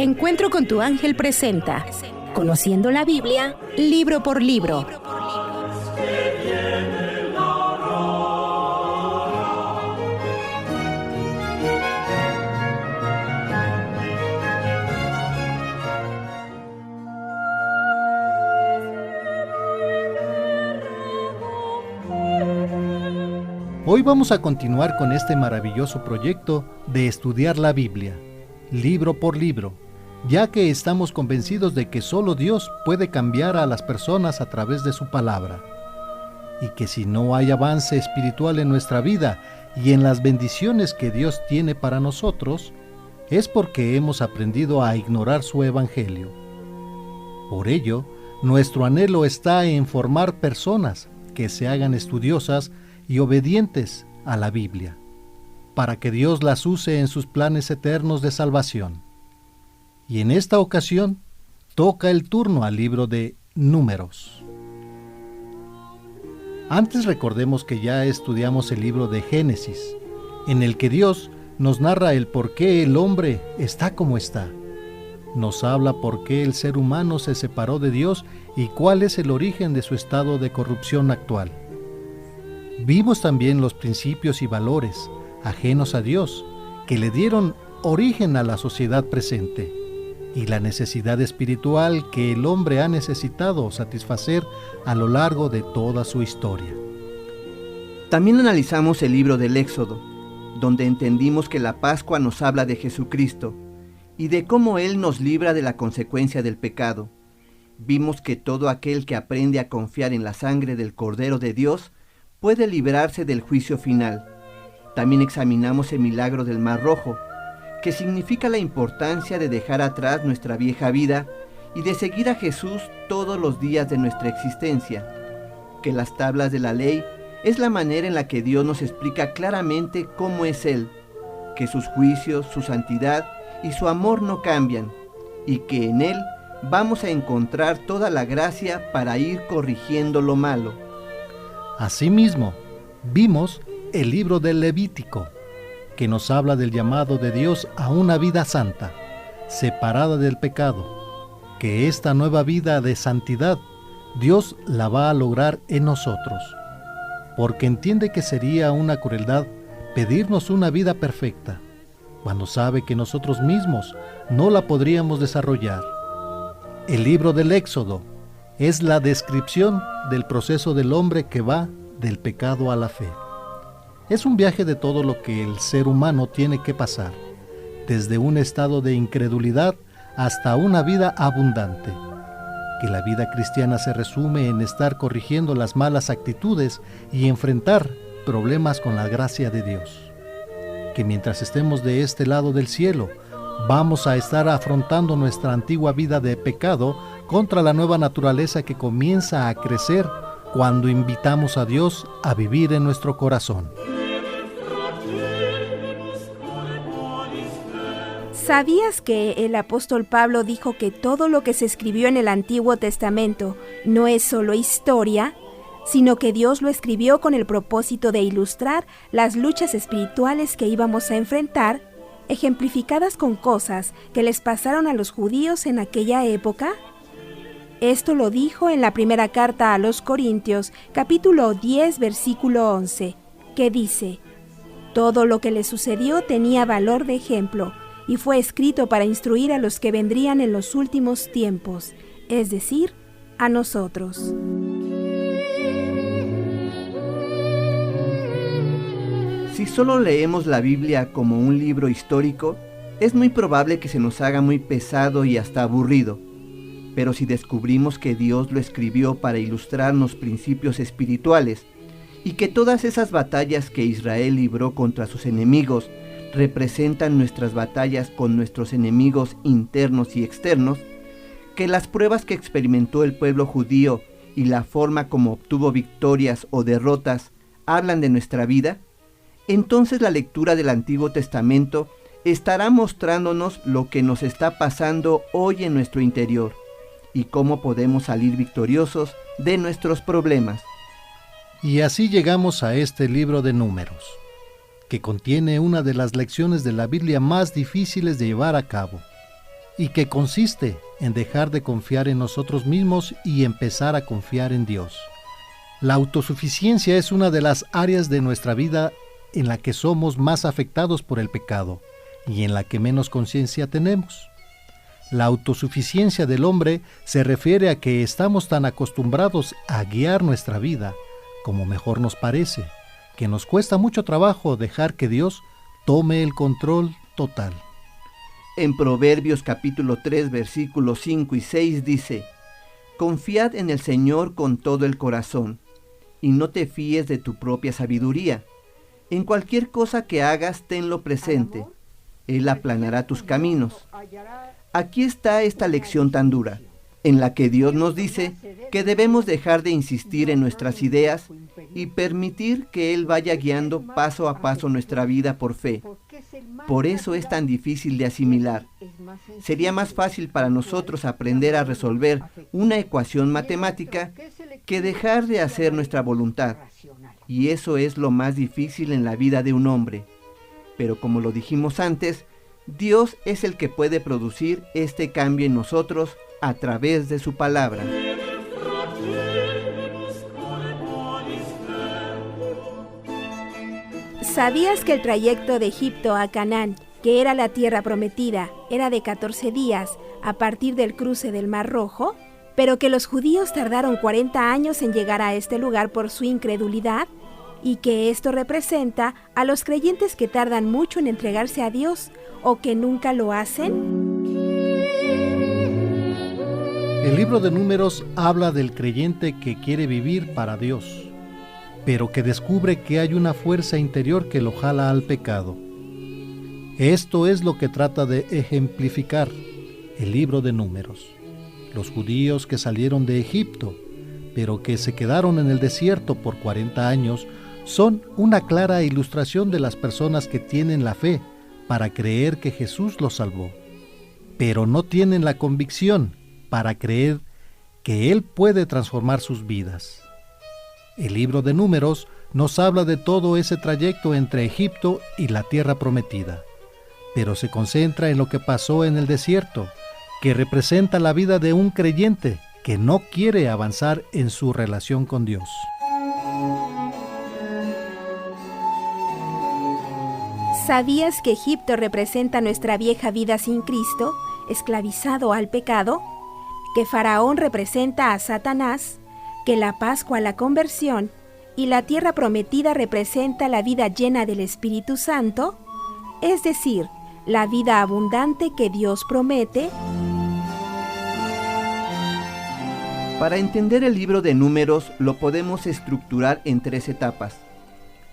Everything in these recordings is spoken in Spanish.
Encuentro con tu ángel presenta Conociendo la Biblia, libro por libro. Hoy vamos a continuar con este maravilloso proyecto de estudiar la Biblia, libro por libro, ya que estamos convencidos de que solo Dios puede cambiar a las personas a través de su palabra, y que si no hay avance espiritual en nuestra vida y en las bendiciones que Dios tiene para nosotros, es porque hemos aprendido a ignorar su evangelio. Por ello, nuestro anhelo está en formar personas que se hagan estudiosas y obedientes a la Biblia, para que Dios las use en sus planes eternos de salvación. Y en esta ocasión, toca el turno al libro de Números. Antes recordemos que ya estudiamos el libro de Génesis, en el que Dios nos narra el por qué el hombre está como está. Nos habla por qué el ser humano se separó de Dios y cuál es el origen de su estado de corrupción actual. Vimos también los principios y valores ajenos a Dios que le dieron origen a la sociedad presente y la necesidad espiritual que el hombre ha necesitado satisfacer a lo largo de toda su historia. También analizamos el libro del Éxodo, donde entendimos que la Pascua nos habla de Jesucristo y de cómo Él nos libra de la consecuencia del pecado. Vimos que todo aquel que aprende a confiar en la sangre del Cordero de Dios puede librarse del juicio final. También examinamos el milagro del Mar Rojo, que significa la importancia de dejar atrás nuestra vieja vida y de seguir a Jesús todos los días de nuestra existencia. Que las tablas de la ley es la manera en la que Dios nos explica claramente cómo es Él, que sus juicios, su santidad y su amor no cambian, y que en Él vamos a encontrar toda la gracia para ir corrigiendo lo malo. Asimismo, vimos el libro del Levítico, que nos habla del llamado de Dios a una vida santa, separada del pecado, que esta nueva vida de santidad Dios la va a lograr en nosotros, porque entiende que sería una crueldad pedirnos una vida perfecta, cuando sabe que nosotros mismos no la podríamos desarrollar. El libro del Éxodo es la descripción del proceso del hombre que va del pecado a la fe. Es un viaje de todo lo que el ser humano tiene que pasar, desde un estado de incredulidad hasta una vida abundante. Que la vida cristiana se resume en estar corrigiendo las malas actitudes y enfrentar problemas con la gracia de Dios. Que mientras estemos de este lado del cielo, vamos a estar afrontando nuestra antigua vida de pecado contra la nueva naturaleza que comienza a crecer cuando invitamos a Dios a vivir en nuestro corazón. ¿Sabías que el apóstol Pablo dijo que todo lo que se escribió en el Antiguo Testamento no es solo historia, sino que Dios lo escribió con el propósito de ilustrar las luchas espirituales que íbamos a enfrentar, ejemplificadas con cosas que les pasaron a los judíos en aquella época? Esto lo dijo en la primera carta a los Corintios, capítulo 10, versículo 11, que dice: «Todo lo que le sucedió tenía valor de ejemplo, y fue escrito para instruir a los que vendrían en los últimos tiempos», es decir, a nosotros. Si solo leemos la Biblia como un libro histórico, es muy probable que se nos haga muy pesado y hasta aburrido. Pero si descubrimos que Dios lo escribió para ilustrarnos principios espirituales y que todas esas batallas que Israel libró contra sus enemigos representan nuestras batallas con nuestros enemigos internos y externos, que las pruebas que experimentó el pueblo judío y la forma como obtuvo victorias o derrotas hablan de nuestra vida, entonces la lectura del Antiguo Testamento estará mostrándonos lo que nos está pasando hoy en nuestro interior y cómo podemos salir victoriosos de nuestros problemas. Y así llegamos a este libro de Números, que contiene una de las lecciones de la Biblia más difíciles de llevar a cabo, y que consiste en dejar de confiar en nosotros mismos y empezar a confiar en Dios. La autosuficiencia es una de las áreas de nuestra vida en la que somos más afectados por el pecado y en la que menos conciencia tenemos. La autosuficiencia del hombre se refiere a que estamos tan acostumbrados a guiar nuestra vida como mejor nos parece, que nos cuesta mucho trabajo dejar que Dios tome el control total. En Proverbios capítulo 3, versículos 5 y 6 dice: Confiad en el Señor con todo el corazón, y no te fíes de tu propia sabiduría. En cualquier cosa que hagas, tenlo presente. Él aplanará tus caminos. Aquí está esta lección tan dura, en la que Dios nos dice que debemos dejar de insistir en nuestras ideas y permitir que Él vaya guiando paso a paso nuestra vida por fe. Por eso es tan difícil de asimilar. Sería más fácil para nosotros aprender a resolver una ecuación matemática que dejar de hacer nuestra voluntad. Y eso es lo más difícil en la vida de un hombre. Pero como lo dijimos antes, Dios es el que puede producir este cambio en nosotros a través de su palabra. ¿Sabías que el trayecto de Egipto a Canaán, que era la tierra prometida, era de 14 días a partir del cruce del Mar Rojo? Pero que los judíos tardaron 40 años en llegar a este lugar por su incredulidad, y que esto representa a los creyentes que tardan mucho en entregarse a Dios o que nunca lo hacen. El libro de Números habla del creyente que quiere vivir para Dios, pero que descubre que hay una fuerza interior que lo jala al pecado. Esto es lo que trata de ejemplificar el libro de Números. Los judíos que salieron de Egipto, pero que se quedaron en el desierto por 40 años, son una clara ilustración de las personas que tienen la fe para creer que Jesús los salvó, pero no tienen la convicción para creer que Él puede transformar sus vidas. El libro de Números nos habla de todo ese trayecto entre Egipto y la tierra prometida, pero se concentra en lo que pasó en el desierto, que representa la vida de un creyente que no quiere avanzar en su relación con Dios. ¿Sabías que Egipto representa nuestra vieja vida sin Cristo, esclavizado al pecado? ¿Que Faraón representa a Satanás? ¿Que la Pascua la conversión y la tierra prometida representa la vida llena del Espíritu Santo? Es decir, la vida abundante que Dios promete. Para entender el libro de Números lo podemos estructurar en 3 etapas.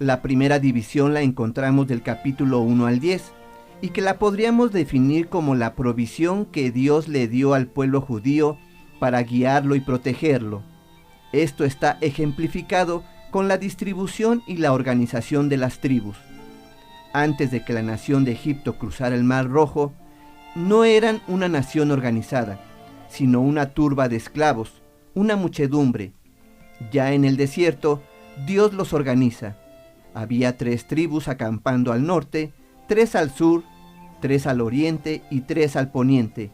La primera división la encontramos del capítulo 1 al 10, y que la podríamos definir como la provisión que Dios le dio al pueblo judío para guiarlo y protegerlo. Esto está ejemplificado con la distribución y la organización de las tribus. Antes de que la nación de Egipto cruzara el Mar Rojo, no eran una nación organizada, sino una turba de esclavos, una muchedumbre. Ya en el desierto, Dios los organiza. Había 3 tribus acampando al norte, 3 al sur, 3 al oriente y 3 al poniente.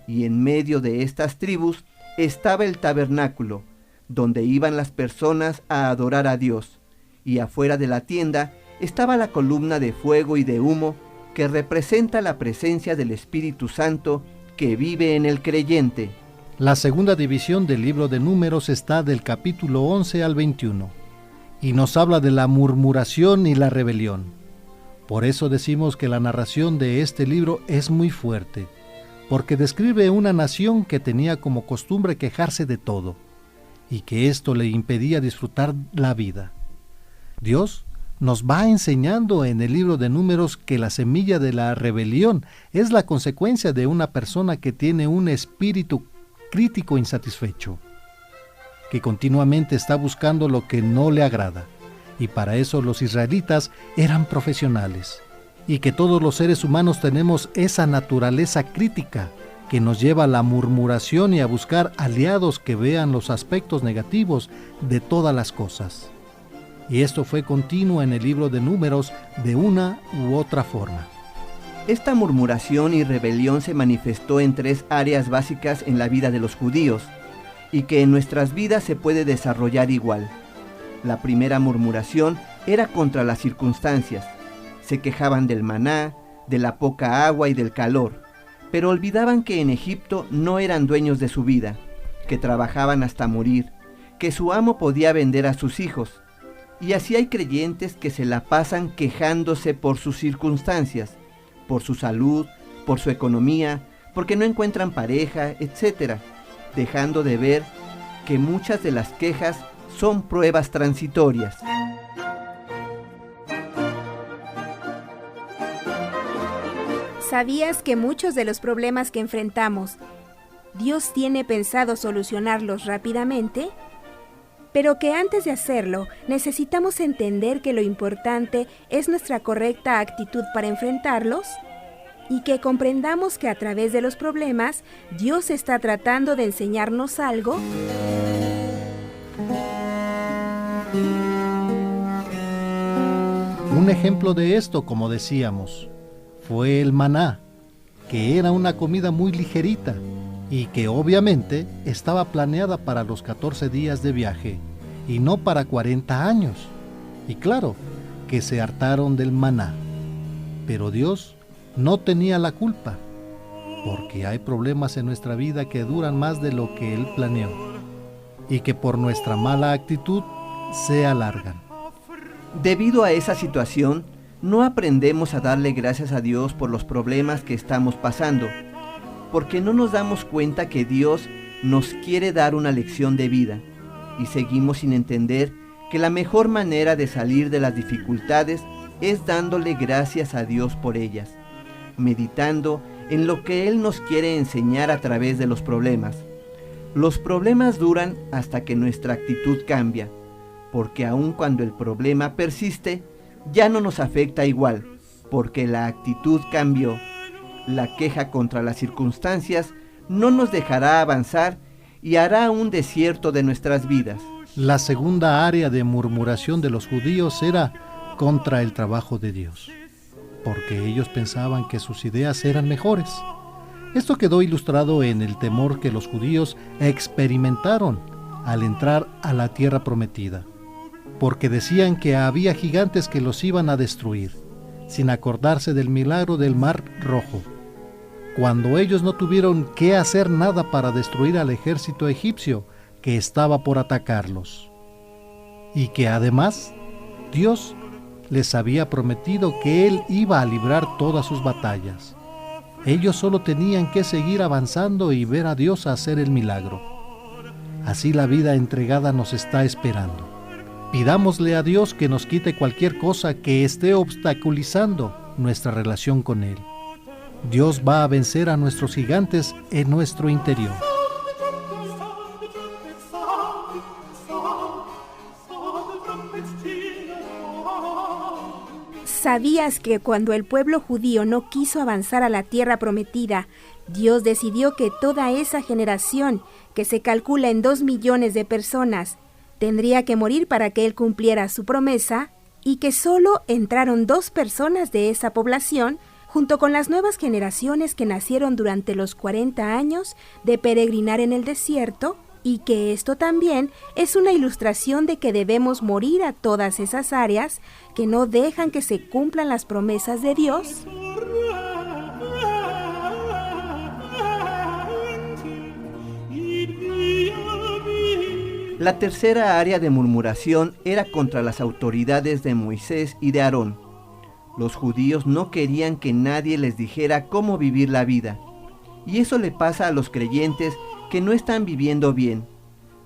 Y en medio de estas tribus estaba el tabernáculo, donde iban las personas a adorar a Dios. Y afuera de la tienda estaba la columna de fuego y de humo que representa la presencia del Espíritu Santo que vive en el creyente. La segunda división del libro de Números está del capítulo 11 al 21 y nos habla de la murmuración y la rebelión. Por eso decimos que la narración de este libro es muy fuerte, porque describe una nación que tenía como costumbre quejarse de todo, y que esto le impedía disfrutar la vida. Dios nos va enseñando en el libro de Números que la semilla de la rebelión es la consecuencia de una persona que tiene un espíritu crítico insatisfecho, que continuamente está buscando lo que no le agrada, y para eso los israelitas eran profesionales, y que todos los seres humanos tenemos esa naturaleza crítica que nos lleva a la murmuración y a buscar aliados que vean los aspectos negativos de todas las cosas. Y esto fue continuo en el libro de Números de una u otra forma. Esta murmuración y rebelión se manifestó en 3 áreas básicas en la vida de los judíos, y que en nuestras vidas se puede desarrollar igual. La primera murmuración era contra las circunstancias. Se quejaban del maná, de la poca agua y del calor, pero olvidaban que en Egipto no eran dueños de su vida, que trabajaban hasta morir, que su amo podía vender a sus hijos. Y así hay creyentes que se la pasan quejándose por sus circunstancias, por su salud, por su economía, porque no encuentran pareja, etc., dejando de ver que muchas de las quejas son pruebas transitorias. ¿Sabías que muchos de los problemas que enfrentamos, Dios tiene pensado solucionarlos rápidamente? Pero que antes de hacerlo, necesitamos entender que lo importante es nuestra correcta actitud para enfrentarlos y que comprendamos que a través de los problemas, Dios está tratando de enseñarnos algo. Un ejemplo de esto, como decíamos, fue el maná, que era una comida muy ligerita y que obviamente estaba planeada para los 14 días de viaje y no para 40 años. Y claro, que se hartaron del maná. Pero Dios no tenía la culpa, porque hay problemas en nuestra vida que duran más de lo que Él planeó y que por nuestra mala actitud se alargan. Debido a esa situación, no aprendemos a darle gracias a Dios por los problemas que estamos pasando, porque no nos damos cuenta que Dios nos quiere dar una lección de vida, y seguimos sin entender que la mejor manera de salir de las dificultades es dándole gracias a Dios por ellas, meditando en lo que Él nos quiere enseñar a través de los problemas. Los problemas duran hasta que nuestra actitud cambia, porque aun cuando el problema persiste, ya no nos afecta igual, porque la actitud cambió. La queja contra las circunstancias no nos dejará avanzar y hará un desierto de nuestras vidas. La segunda área de murmuración de los judíos era contra el trabajo de Dios, porque ellos pensaban que sus ideas eran mejores. Esto quedó ilustrado en el temor que los judíos experimentaron al entrar a la tierra prometida, porque decían que había gigantes que los iban a destruir, sin acordarse del milagro del Mar Rojo, cuando ellos no tuvieron que hacer nada para destruir al ejército egipcio que estaba por atacarlos, y que además Dios les había prometido que Él iba a librar todas sus batallas. Ellos solo tenían que seguir avanzando y ver a Dios hacer el milagro. Así la vida entregada nos está esperando. Pidámosle a Dios que nos quite cualquier cosa que esté obstaculizando nuestra relación con Él. Dios va a vencer a nuestros gigantes en nuestro interior. ¿Sabías que cuando el pueblo judío no quiso avanzar a la tierra prometida, Dios decidió que toda esa generación, que se calcula en 2 millones de personas, tendría que morir para que Él cumpliera su promesa, y que solo entraron 2 personas de esa población, junto con las nuevas generaciones que nacieron durante los 40 años de peregrinar en el desierto, y que esto también es una ilustración de que debemos morir a todas esas áreas que no dejan que se cumplan las promesas de Dios? La tercera área de murmuración era contra las autoridades de Moisés y de Aarón. Los judíos no querían que nadie les dijera cómo vivir la vida, y eso le pasa a los creyentes que no están viviendo bien.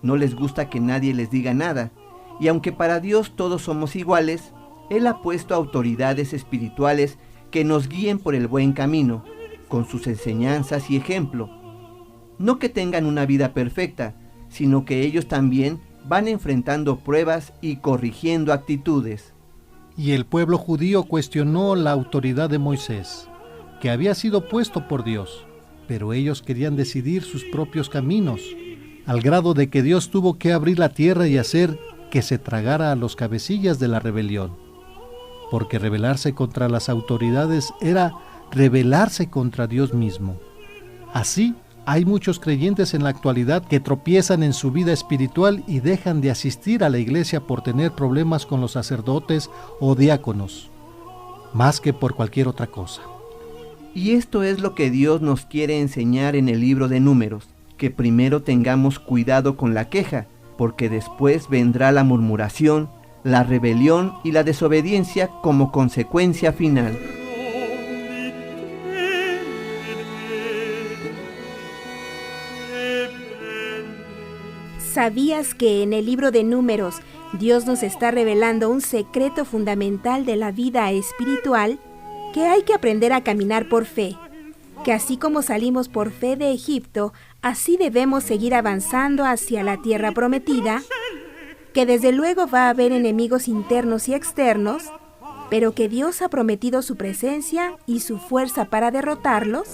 No les gusta que nadie les diga nada, y aunque para Dios todos somos iguales, Él ha puesto autoridades espirituales que nos guíen por el buen camino, con sus enseñanzas y ejemplo. No que tengan una vida perfecta, sino que ellos también van enfrentando pruebas y corrigiendo actitudes. Y el pueblo judío cuestionó la autoridad de Moisés, que había sido puesto por Dios, pero ellos querían decidir sus propios caminos, al grado de que Dios tuvo que abrir la tierra y hacer que se tragara a los cabecillas de la rebelión, porque rebelarse contra las autoridades era rebelarse contra Dios mismo. Así, hay muchos creyentes en la actualidad que tropiezan en su vida espiritual y dejan de asistir a la iglesia por tener problemas con los sacerdotes o diáconos, más que por cualquier otra cosa. Y esto es lo que Dios nos quiere enseñar en el libro de Números, que primero tengamos cuidado con la queja, porque después vendrá la murmuración, la rebelión y la desobediencia como consecuencia final. ¿Sabías que en el libro de Números Dios nos está revelando un secreto fundamental de la vida espiritual? Que hay que aprender a caminar por fe, que así como salimos por fe de Egipto, así debemos seguir avanzando hacia la tierra prometida, que desde luego va a haber enemigos internos y externos, pero que Dios ha prometido su presencia y su fuerza para derrotarlos.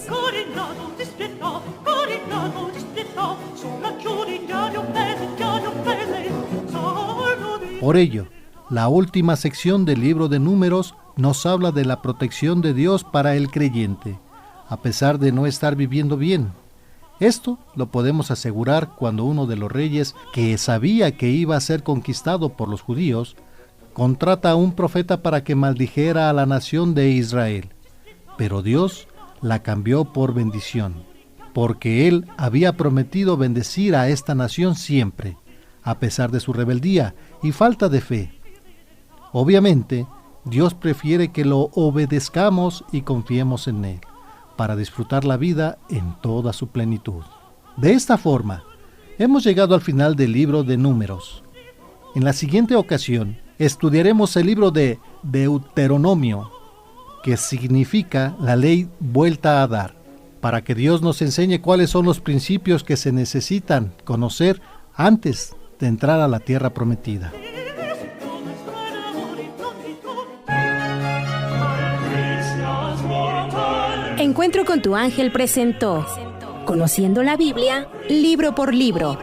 Por ello, la última sección del libro de Números nos habla de la protección de Dios para el creyente, a pesar de no estar viviendo bien. Esto lo podemos asegurar cuando uno de los reyes, que sabía que iba a ser conquistado por los judíos, contrata a un profeta para que maldijera a la nación de Israel. Pero Dios la cambió por bendición, porque Él había prometido bendecir a esta nación siempre, a pesar de su rebeldía y falta de fe. Obviamente, Dios prefiere que lo obedezcamos y confiemos en Él, para disfrutar la vida en toda su plenitud. De esta forma, hemos llegado al final del libro de Números. En la siguiente ocasión, estudiaremos el libro de Deuteronomio, que significa la ley vuelta a dar, para que Dios nos enseñe cuáles son los principios que se necesitan conocer antes de entrar a la tierra prometida. Encuentro con tu ángel presentó Conociendo la Biblia, libro por libro.